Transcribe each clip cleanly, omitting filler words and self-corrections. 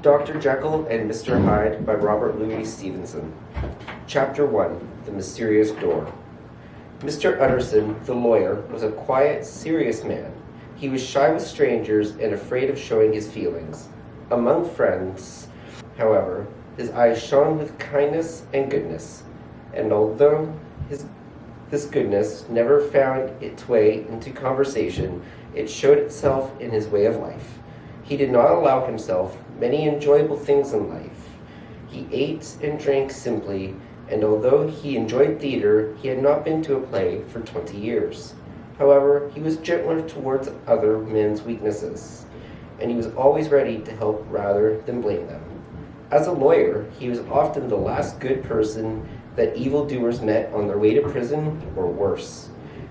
Dr. Jekyll and Mr. Hyde by Robert Louis Stevenson. Chapter 1. The Mysterious Door. Mr. Utterson, the lawyer, was a quiet, serious man. He was shy with strangers and afraid of showing his feelings. Among friends, however, his eyes shone with kindness and goodness, and although this goodness never found its way into conversation, it showed itself in his way of life. He did not allow himself many enjoyable things in life. He ate and drank simply, and although he enjoyed theater, he had not been to a play for 20 years. However, he was gentler towards other men's weaknesses, and he was always ready to help rather than blame them. As a lawyer, he was often the last good person that evildoers met on their way to prison or worse.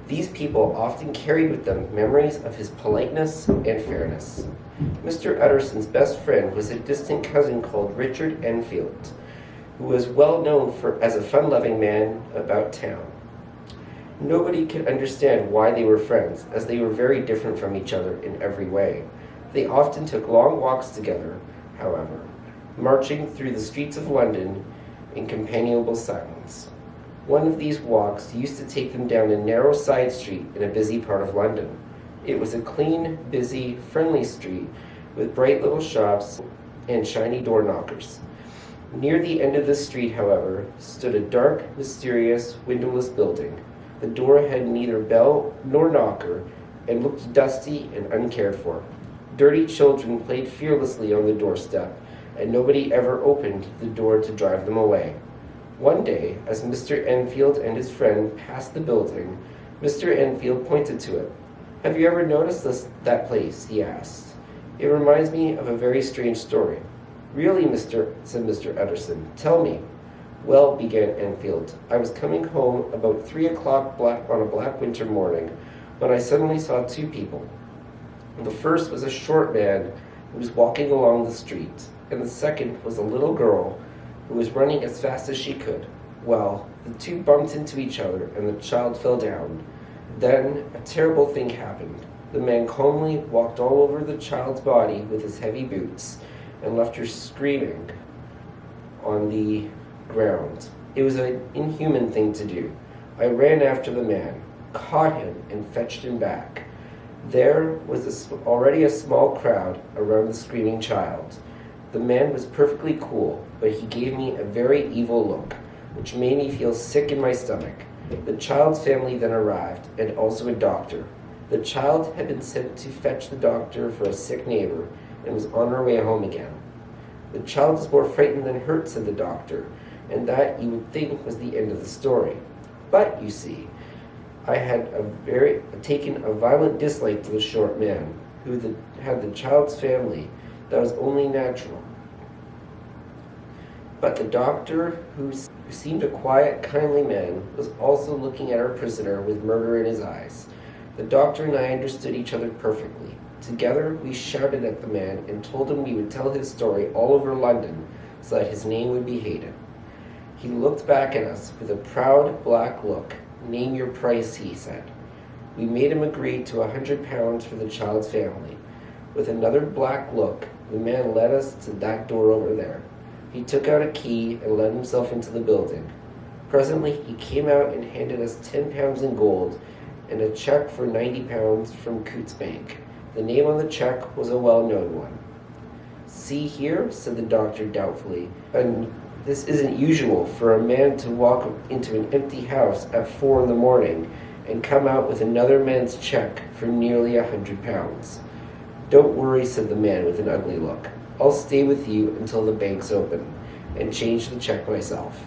These people often carried with them memories of his politeness and fairness. Mr. Utterson's best friend was a distant cousin called Richard Enfield, who was well known as a fun-loving man about town. Nobody could understand why they were friends, as they were very different from each other in every way. They often took long walks together, however, marching through the streets of London in companionable silence. One of these walks used to take them down a narrow side street in a busy part of London. It was a clean, busy, friendly street with bright little shops and shiny door knockers. Near the end of the street, however, stood a dark, mysterious, windowless building. The door had neither bell nor knocker and looked dusty and uncared for. Dirty children played fearlessly on the doorstep, and nobody ever opened the door to drive them away. One day, as Mr. Enfield and his friend passed the building, Mr. Enfield pointed to it. "Have you ever noticed that place?" he asked. "It reminds me of a very strange story." "Really, said Mr. Utterson. "Tell me." "Well," began Enfield, "I was coming home about 3 o'clock on a black winter morning when I suddenly saw two people. The first was a short man who was walking along the street, and the second was a little girl who was running as fast as she could. Well, the two bumped into each other, and the child fell down. Then a terrible thing happened. The man calmly walked all over the child's body with his heavy boots and left her screaming on the ground. It was an inhuman thing to do. I ran after the man, caught him, and fetched him back. There was already a small crowd around the screaming child. The man was perfectly cool, but he gave me a very evil look, which made me feel sick in my stomach. The child's family then arrived, and also a doctor. The child had been sent to fetch the doctor for a sick neighbor, and was on her way home again. The child is more frightened than hurt, said the doctor, and that you would think was the end of the story. But, you see, I had taken a violent dislike to the short man, who had the child's family. That was only natural. But the doctor, who seemed a quiet, kindly man, was also looking at our prisoner with murder in his eyes. The doctor and I understood each other perfectly. Together, we shouted at the man and told him we would tell his story all over London so that his name would be hated. He looked back at us with a proud, black look. "Name your price," he said. We made him agree to £100 for the child's family. With another black look, the man led us to that door over there. He took out a key and let himself into the building. Presently, he came out and handed us £10 in gold and a check for £90 from Coote's Bank. The name on the check was a well-known one. "See here," said the doctor doubtfully, "and this isn't usual for a man to walk into an empty house at 4 in the morning and come out with another man's check for nearly £100. "Don't worry," said the man with an ugly look. "I'll stay with you until the bank's open and change the check myself."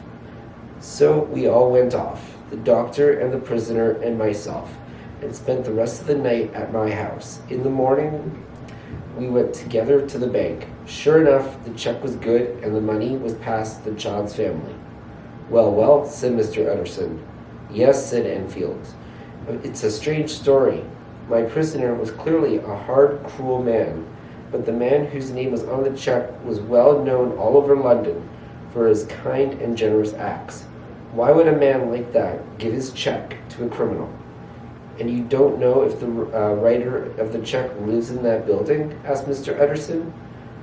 So we all went off, the doctor and the prisoner and myself, and spent the rest of the night at my house. In the morning, we went together to the bank. Sure enough, the check was good and the money was passed to the child's family. "Well, well," said Mr. Utterson. "Yes," said Enfield. "It's a strange story. My prisoner was clearly a hard, cruel man, but the man whose name was on the check was well known all over London for his kind and generous acts. Why would a man like that give his check to a criminal?" "And you don't know if the writer of the check lives in that building?" asked Mr. Utterson.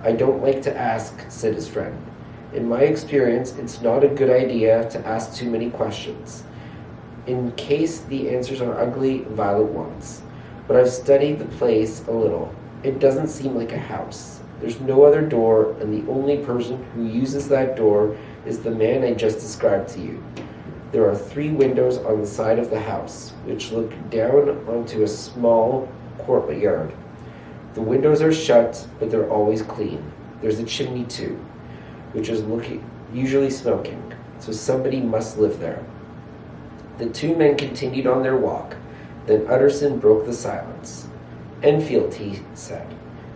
I don't like to ask, said his friend. In my experience, it's not a good idea to ask too many questions, in case the answers are ugly, violent ones. But I've studied the place a little. It doesn't seem like a house. There's no other door, and the only person who uses that door is the man I just described to you. There are 3 windows on the side of the house, which look down onto a small courtyard. The windows are shut, but they're always clean. There's a chimney too, which is usually smoking, so somebody must live there. The 2 men continued on their walk. Then Utterson broke the silence. Enfield, he said,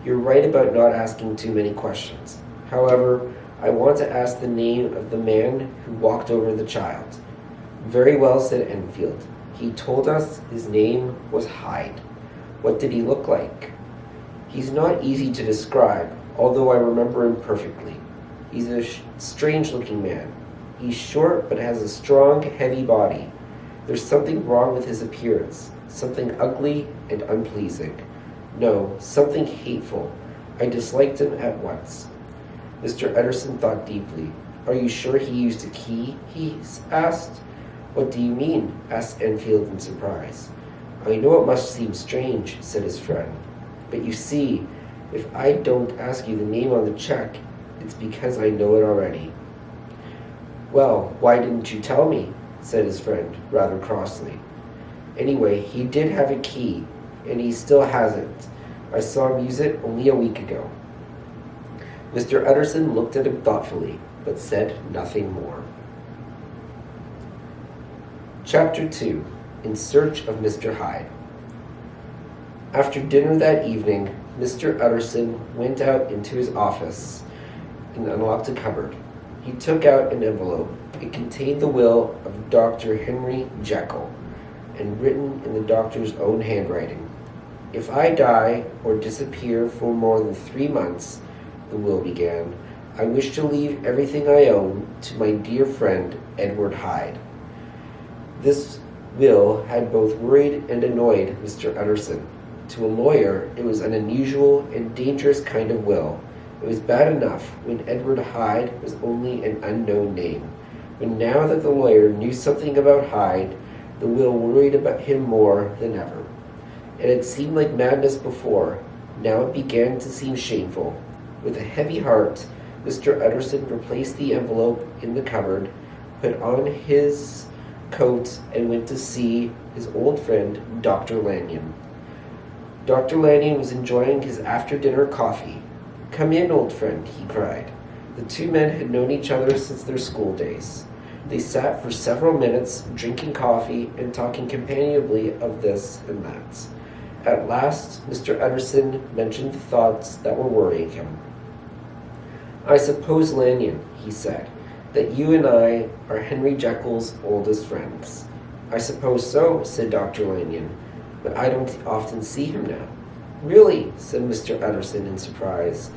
you're right about not asking too many questions. However, I want to ask the name of the man who walked over the child. Very well, said Enfield. He told us his name was Hyde. What did he look like? He's not easy to describe, although I remember him perfectly. He's a strange-looking man. He's short but has a strong, heavy body. There's something wrong with his appearance, something ugly and unpleasing. No, something hateful. I disliked him at once. Mr. Utterson thought deeply. Are you sure he used a key? He asked. What do you mean? Asked Enfield in surprise. I know it must seem strange, said his friend. But you see, if I don't ask you the name on the check, it's because I know it already. Well, why didn't you tell me? Said his friend, rather crossly. Anyway, he did have a key, and he still has it. I saw him use it only a week ago. Mr. Utterson looked at him thoughtfully, but said nothing more. Chapter 2. In Search of Mr. Hyde. After dinner that evening, Mr. Utterson went out into his office and unlocked a cupboard. He took out an envelope. It contained the will of Dr. Henry Jekyll, and written in the doctor's own handwriting. If I die or disappear for more than 3 months, the will began, I wish to leave everything I own to my dear friend Edward Hyde. This will had both worried and annoyed Mr. Utterson. To a lawyer, it was an unusual and dangerous kind of will. It was bad enough when Edward Hyde was only an unknown name. But now that the lawyer knew something about Hyde, the will worried about him more than ever. It had seemed like madness before. Now it began to seem shameful. With a heavy heart, Mr. Utterson replaced the envelope in the cupboard, put on his coat, and went to see his old friend, Dr. Lanyon. Dr. Lanyon was enjoying his after-dinner coffee. Come in, old friend, he cried. The 2 men had known each other since their school days. They sat for several minutes, drinking coffee and talking companionably of this and that. At last, Mr. Utterson mentioned the thoughts that were worrying him. I suppose, Lanyon, he said, that you and I are Henry Jekyll's oldest friends. I suppose so, said Dr. Lanyon, but I don't often see him now. Really, said Mr. Utterson in surprise.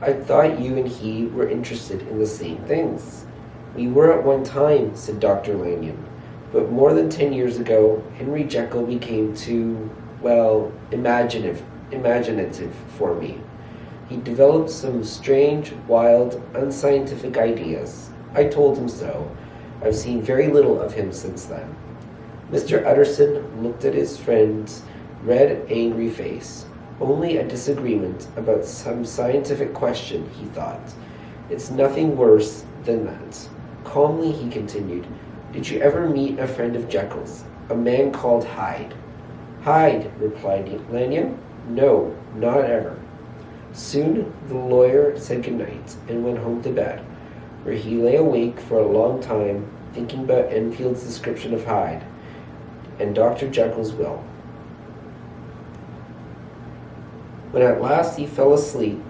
I thought you and he were interested in the same things. We were at one time, said Dr. Lanyon, but more than 10 years ago, Henry Jekyll became too, imaginative for me. He developed some strange, wild, unscientific ideas. I told him so. I've seen very little of him since then. Mr. Utterson looked at his friend's red, angry face. Only a disagreement about some scientific question, he thought. It's nothing worse than that. Calmly, he continued, Did you ever meet a friend of Jekyll's, a man called Hyde? Hyde, replied Lanyon. No, not ever. Soon the lawyer said goodnight and went home to bed, where he lay awake for a long time, thinking about Enfield's description of Hyde and Dr. Jekyll's will. When at last he fell asleep,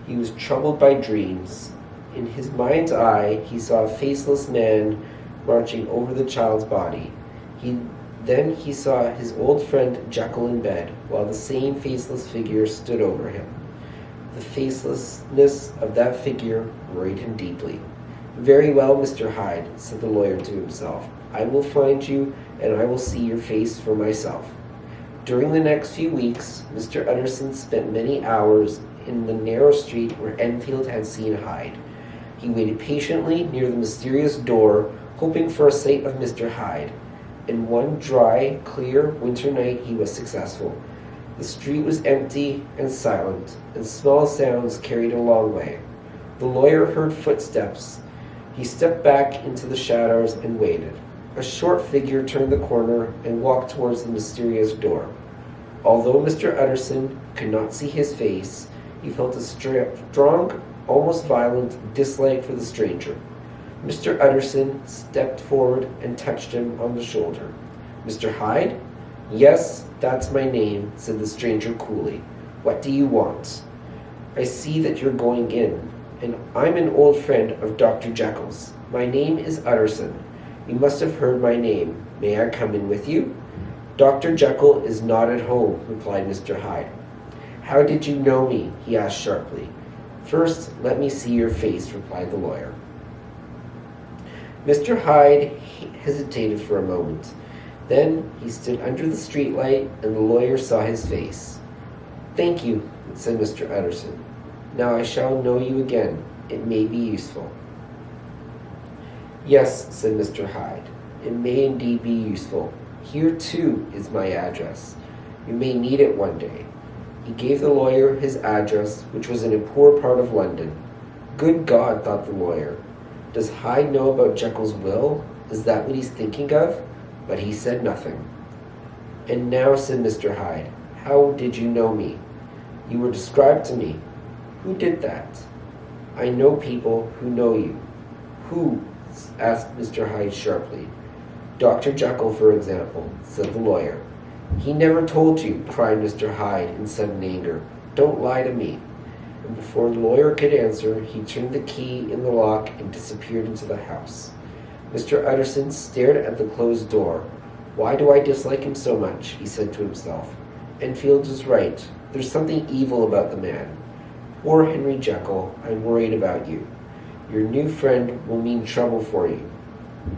he was troubled by dreams. In his mind's eye, he saw a faceless man marching over the child's body. Then he saw his old friend Jekyll in bed, while the same faceless figure stood over him. The facelessness of that figure worried him deeply. Very well, Mr. Hyde, said the lawyer to himself. I will find you, and I will see your face for myself. During the next few weeks, Mr. Utterson spent many hours in the narrow street where Enfield had seen Hyde. He waited patiently near the mysterious door, hoping for a sight of Mr. Hyde. In one dry, clear winter night he was successful. The street was empty and silent, and small sounds carried a long way. The lawyer heard footsteps. He stepped back into the shadows and waited. A short figure turned the corner and walked towards the mysterious door. Although Mr. Utterson could not see his face, he felt a strong, almost violent dislike for the stranger. Mr. Utterson stepped forward and touched him on the shoulder. "Mr. Hyde?" "Yes, that's my name," said the stranger coolly. "What do you want?" "I see that you're going in, and I'm an old friend of Dr. Jekyll's. My name is Utterson. You must have heard my name. May I come in with you?" "Dr. Jekyll is not at home," replied Mr. Hyde. "How did you know me?" he asked sharply. "First, let me see your face," replied the lawyer. Mr. Hyde hesitated for a moment. Then he stood under the streetlight, and the lawyer saw his face. "Thank you," said Mr. Utterson. "Now I shall know you again. It may be useful." "Yes," said Mr. Hyde, "it may indeed be useful. Here, too, is my address. You may need it one day." He gave the lawyer his address, which was in a poor part of London. Good God, thought the lawyer. Does Hyde know about Jekyll's will? Is that what he's thinking of? But he said nothing. "And now," said Mr. Hyde, "how did you know me?" "You were described to me." "Who did that?" "I know people who know you." "Who?" asked Mr. Hyde sharply. "Dr. Jekyll, for example," said the lawyer. "He never told you," cried Mr. Hyde in sudden anger. "Don't lie to me." And before the lawyer could answer, he turned the key in the lock and disappeared into the house. Mr. Utterson stared at the closed door. "Why do I dislike him so much?" he said to himself. "Enfield is right. There's something evil about the man. Poor Henry Jekyll, I'm worried about you. Your new friend will mean trouble for you."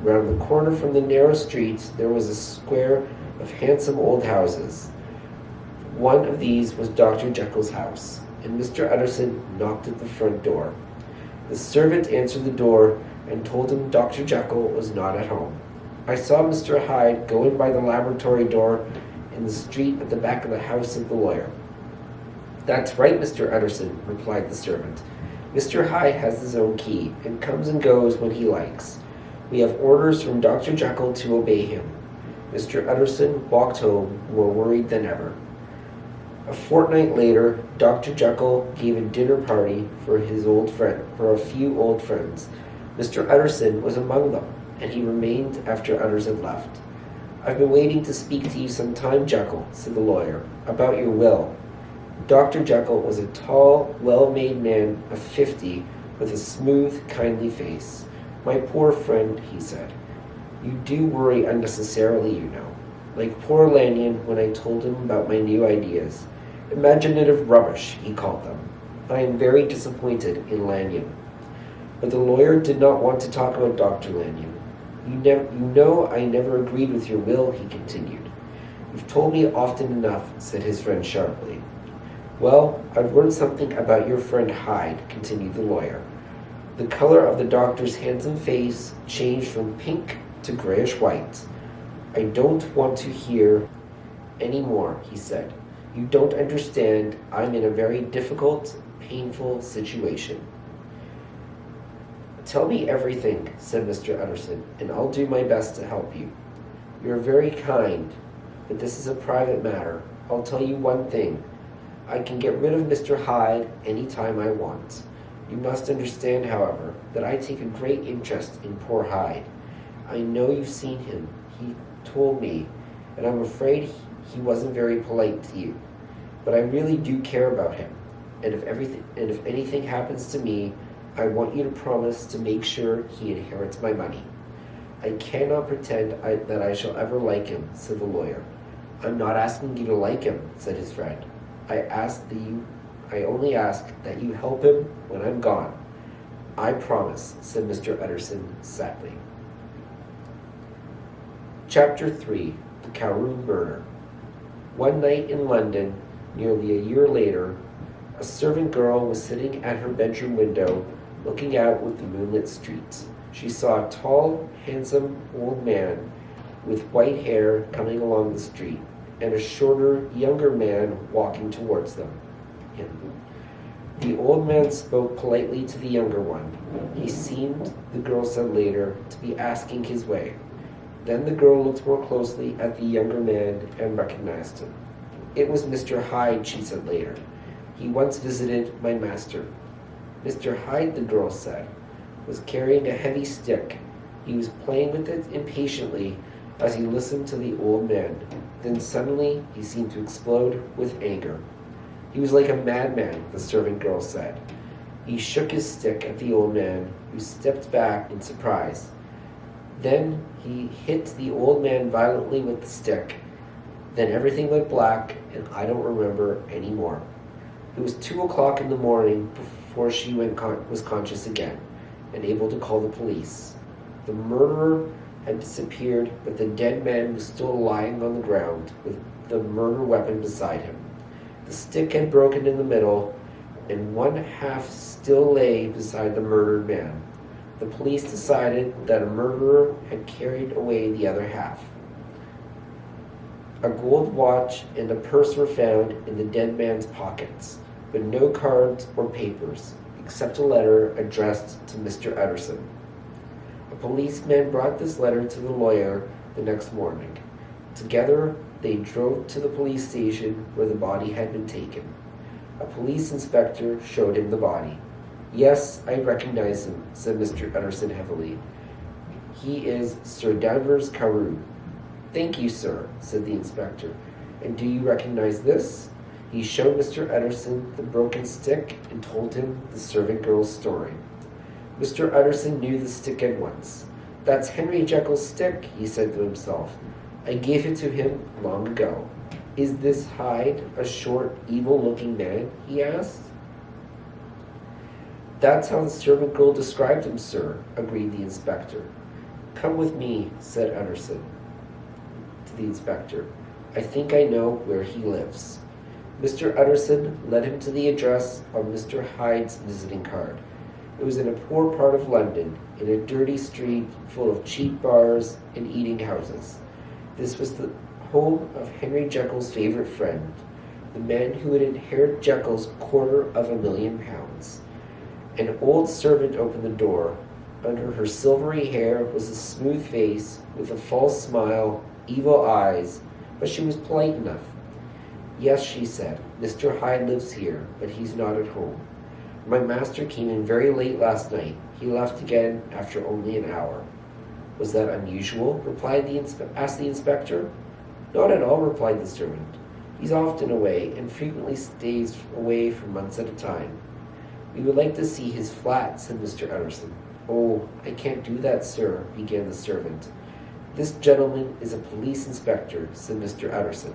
Round the corner from the narrow street there was a square of handsome old houses. One of these was Dr. Jekyll's house, and Mr. Utterson knocked at the front door. The servant answered the door and told him Dr. Jekyll was not at home. "I saw Mr. Hyde go in by the laboratory door in the street at the back of the house," of the lawyer. "That's right, Mr. Utterson," replied the servant. "Mr. Hyde has his own key and comes and goes when he likes. We have orders from Dr. Jekyll to obey him." Mr. Utterson walked home more worried than ever. A fortnight later, Dr. Jekyll gave a dinner party for a few old friends. Mr. Utterson was among them, and he remained after others had left. "I've been waiting to speak to you some time, Jekyll," said the lawyer, "about your will." Dr. Jekyll was a tall, well-made man of 50, with a smooth, kindly face. "My poor friend," he said, "you do worry unnecessarily, you know. Like poor Lanyon when I told him about my new ideas. Imaginative rubbish, he called them. I am very disappointed in Lanyon." But the lawyer did not want to talk about Dr. Lanyon. You know I never agreed with your will," he continued. "You've told me often enough," said his friend sharply. "Well, I've learned something about your friend Hyde," continued the lawyer. The color of the doctor's handsome face changed from pink to grayish-white. "I don't want to hear any more," he said. "You don't understand. I'm in a very difficult, painful situation." "Tell me everything," said Mr. Utterson, "and I'll do my best to help you." "You're very kind, but this is a private matter. I'll tell you one thing. I can get rid of Mr. Hyde any time I want. You must understand, however, that I take a great interest in poor Hyde. I know you've seen him. He told me, and I'm afraid he wasn't very polite to you. But I really do care about him, and if anything happens to me, I want you to promise to make sure he inherits my money." "I cannot pretend that I shall ever like him," said the lawyer. "I'm not asking you to like him," said his friend. I only ask that you help him when I'm gone." "I promise," said Mr. Utterson sadly. Chapter 3. The Carew Murder. One night in London, nearly a year later, A servant girl was sitting at her bedroom window, looking out with the moonlit street. She saw a tall, handsome old man with white hair coming along the street, and a shorter, younger man walking towards him. The old man spoke politely to the younger one. He seemed, the girl said later, to be asking his way. Then the girl looked more closely at the younger man and recognized him. It was Mr. Hyde, she said later. He once visited my master. Mr. Hyde, the girl said, was carrying a heavy stick. He was playing with it impatiently as he listened to the old man. Then suddenly he seemed to explode with anger. He was like a madman, the servant girl said. He shook his stick at the old man, who stepped back in surprise. Then he hit the old man violently with the stick. Then everything went black, and I don't remember any more. It was 2 o'clock in the morning before she was conscious again and able to call the police. The murderer had disappeared, but the dead man was still lying on the ground with the murder weapon beside him. The stick had broken in the middle, and one half still lay beside the murdered man. The police decided that a murderer had carried away the other half. A gold watch and a purse were found in the dead man's pockets, but no cards or papers, except a letter addressed to Mr. Utterson. A policeman brought this letter to the lawyer the next morning. Together, they drove to the police station where the body had been taken. A police inspector showed him the body. "Yes, I recognize him," said Mr. Utterson heavily. "He is Sir Danvers Carew." "Thank you, sir," said the inspector. "And do you recognize this?" He showed Mr. Utterson the broken stick and told him the servant girl's story. Mr. Utterson knew the stick at once. "That's Henry Jekyll's stick," he said to himself. "I gave it to him long ago. Is this Hyde a short, evil-looking man?" he asked. "That's how the servant girl described him, sir," agreed the inspector. "Come with me," said Utterson to the inspector. "I think I know where he lives." Mr. Utterson led him to the address on Mr. Hyde's visiting card. It was in a poor part of London, in a dirty street full of cheap bars and eating houses. This was the home of Henry Jekyll's favorite friend, the man who would inherit Jekyll's £250,000. An old servant opened the door. Under her silvery hair was a smooth face with a false smile, evil eyes, but she was polite enough. "Yes," she said, "Mr. Hyde lives here, but he's not at home. My master came in very late last night. He left again after only an hour." "Was that unusual?" asked the inspector. "Not at all," replied the servant. "He's often away and frequently stays away for months at a time." "We would like to see his flat," said Mr. Utterson. "Oh, I can't do that, sir," began the servant. "This gentleman is a police inspector," said Mr. Utterson.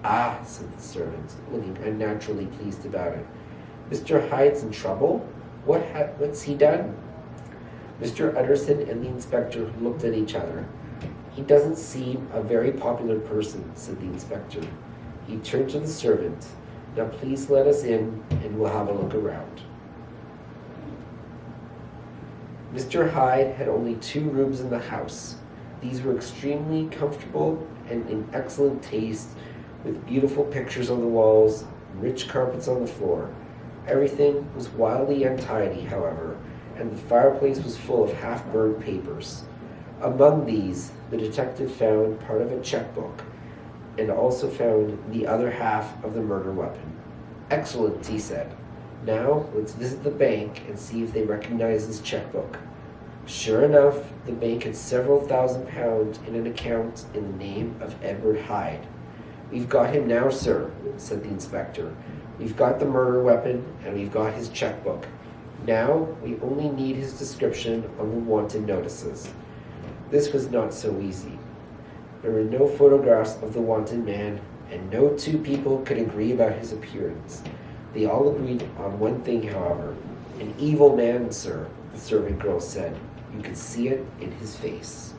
"Ah," said the servant, looking unnaturally pleased about it. "Mr. Hyde's in trouble? What's he done?" Mr. Utterson and the inspector looked at each other. "He doesn't seem a very popular person," said the inspector. He turned to the servant. "Now please let us in and we'll have a look around." Mr. Hyde had only 2 rooms in the house. These were extremely comfortable and in excellent taste, with beautiful pictures on the walls, rich carpets on the floor. Everything was wildly untidy, however, and the fireplace was full of half-burned papers. Among these, the detective found part of a checkbook, and also found the other half of the murder weapon. "Excellent," he said. "Now, let's visit the bank and see if they recognize this checkbook." Sure enough, the bank had several £1,000 in an account in the name of Edward Hyde. "We've got him now, sir," said the inspector. "We've got the murder weapon, and we've got his checkbook. Now, we only need his description on the wanted notices." This was not so easy. There were no photographs of the wanted man, and no 2 people could agree about his appearance. They all agreed on one thing, however. "An evil man, sir," the servant girl said. "You could see it in his face."